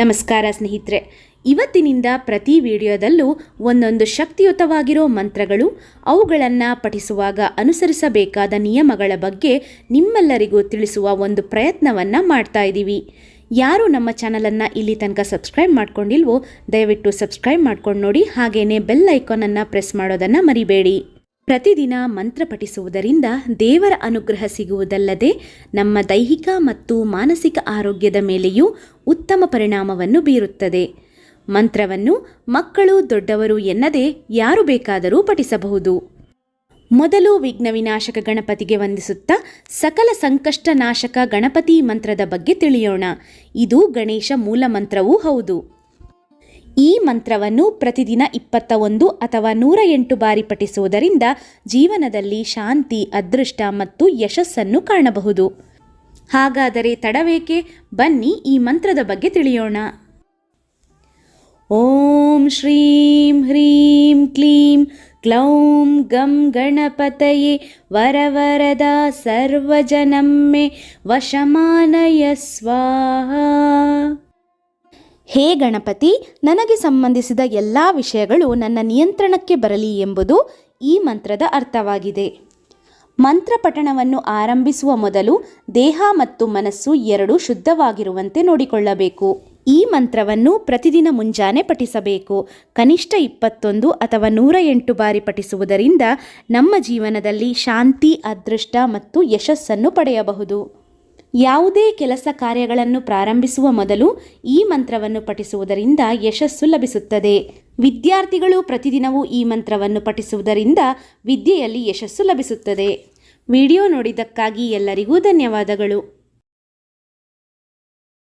ನಮಸ್ಕಾರ ಸ್ನೇಹಿತರೆ, ಇವತ್ತಿನಿಂದ ಪ್ರತಿ ವಿಡಿಯೋದಲ್ಲೂ ಒಂದೊಂದು ಶಕ್ತಿಯುತವಾಗಿರೋ ಮಂತ್ರಗಳು, ಅವುಗಳನ್ನು ಪಠಿಸುವಾಗ ಅನುಸರಿಸಬೇಕಾದ ನಿಯಮಗಳ ಬಗ್ಗೆ ನಿಮ್ಮೆಲ್ಲರಿಗೂ ತಿಳಿಸುವ ಒಂದು ಪ್ರಯತ್ನವನ್ನು ಮಾಡ್ತಾ ಇದ್ದೀವಿ. ಯಾರು ನಮ್ಮ ಚಾನಲನ್ನು ಇಲ್ಲಿ ತನಕ ಸಬ್ಸ್ಕ್ರೈಬ್ ಮಾಡ್ಕೊಂಡಿಲ್ವೋ ದಯವಿಟ್ಟು ಸಬ್ಸ್ಕ್ರೈಬ್ ಮಾಡ್ಕೊಂಡು ನೋಡಿ. ಹಾಗೆಯೇ ಬೆಲ್ ಐಕಾನನ್ನು ಪ್ರೆಸ್ ಮಾಡೋದನ್ನು ಮರಿಬೇಡಿ. ಪ್ರತಿದಿನ ಮಂತ್ರ ಪಠಿಸುವುದರಿಂದ ದೇವರ ಅನುಗ್ರಹ ಸಿಗುವುದಲ್ಲದೆ ನಮ್ಮ ದೈಹಿಕ ಮತ್ತು ಮಾನಸಿಕ ಆರೋಗ್ಯದ ಮೇಲೆಯೂ ಉತ್ತಮ ಪರಿಣಾಮವನ್ನು ಬೀರುತ್ತದೆ. ಮಂತ್ರವನ್ನು ಮಕ್ಕಳು ದೊಡ್ಡವರು ಎನ್ನದೇ ಯಾರು ಬೇಕಾದರೂ ಪಠಿಸಬಹುದು. ಮೊದಲು ವಿಘ್ನ ವಿನಾಶಕ ಗಣಪತಿಗೆ ವಂದಿಸುತ್ತಾ ಸಕಲ ಸಂಕಷ್ಟ ನಾಶಕ ಗಣಪತಿ ಮಂತ್ರದ ಬಗ್ಗೆ ತಿಳಿಯೋಣ. ಇದು ಗಣೇಶ ಮೂಲ ಮಂತ್ರವೂ ಹೌದು. ಈ ಮಂತ್ರವನ್ನು ಪ್ರತಿದಿನ 21 ಅಥವಾ 108 ಬಾರಿ ಪಠಿಸುವುದರಿಂದ ಜೀವನದಲ್ಲಿ ಶಾಂತಿ, ಅದೃಷ್ಟ ಮತ್ತು ಯಶಸ್ಸನ್ನು ಕಾಣಬಹುದು. ಹಾಗಾದರೆ ತಡವೇಕೆ? ಬನ್ನಿ ಈ ಮಂತ್ರದ ಬಗ್ಗೆ ತಿಳಿಯೋಣ. ಓಂ ಶ್ರೀಂ ಹ್ರೀಂ ಕ್ಲೀಂ ಕ್ಲೌಂ ಗಂ ಗಣಪತಯೇ ವರವರದ ಸರ್ವಜನಮ್ಮೆ ವಶಮಾನಯ ಸ್ವಾಹಾ. ಹೇ ಗಣಪತಿ, ನನಗೆ ಸಂಬಂಧಿಸಿದ ಎಲ್ಲ ವಿಷಯಗಳು ನನ್ನ ನಿಯಂತ್ರಣಕ್ಕೆ ಬರಲಿ ಎಂಬುದು ಈ ಮಂತ್ರದ ಅರ್ಥವಾಗಿದೆ. ಮಂತ್ರ ಪಠಣವನ್ನು ಆರಂಭಿಸುವ ಮೊದಲು ದೇಹ ಮತ್ತು ಮನಸ್ಸು ಎರಡೂ ಶುದ್ಧವಾಗಿರುವಂತೆ ನೋಡಿಕೊಳ್ಳಬೇಕು. ಈ ಮಂತ್ರವನ್ನು ಪ್ರತಿದಿನ ಮುಂಜಾನೆ ಪಠಿಸಬೇಕು. ಕನಿಷ್ಠ 21 ಅಥವಾ 108 ಬಾರಿ ಪಠಿಸುವುದರಿಂದ ನಮ್ಮ ಜೀವನದಲ್ಲಿ ಶಾಂತಿ, ಅದೃಷ್ಟ ಮತ್ತು ಯಶಸ್ಸನ್ನು ಪಡೆಯಬಹುದು. ಯಾವುದೇ ಕೆಲಸ ಕಾರ್ಯಗಳನ್ನು ಪ್ರಾರಂಭಿಸುವ ಮೊದಲು ಈ ಮಂತ್ರವನ್ನು ಪಠಿಸುವುದರಿಂದ ಯಶಸ್ಸು ಲಭಿಸುತ್ತದೆ. ವಿದ್ಯಾರ್ಥಿಗಳು ಪ್ರತಿದಿನವೂ ಈ ಮಂತ್ರವನ್ನು ಪಠಿಸುವುದರಿಂದ ವಿದ್ಯೆಯಲ್ಲಿ ಯಶಸ್ಸು ಲಭಿಸುತ್ತದೆ. ವಿಡಿಯೋ ನೋಡಿದ್ದಕ್ಕಾಗಿ ಎಲ್ಲರಿಗೂ ಧನ್ಯವಾದಗಳು.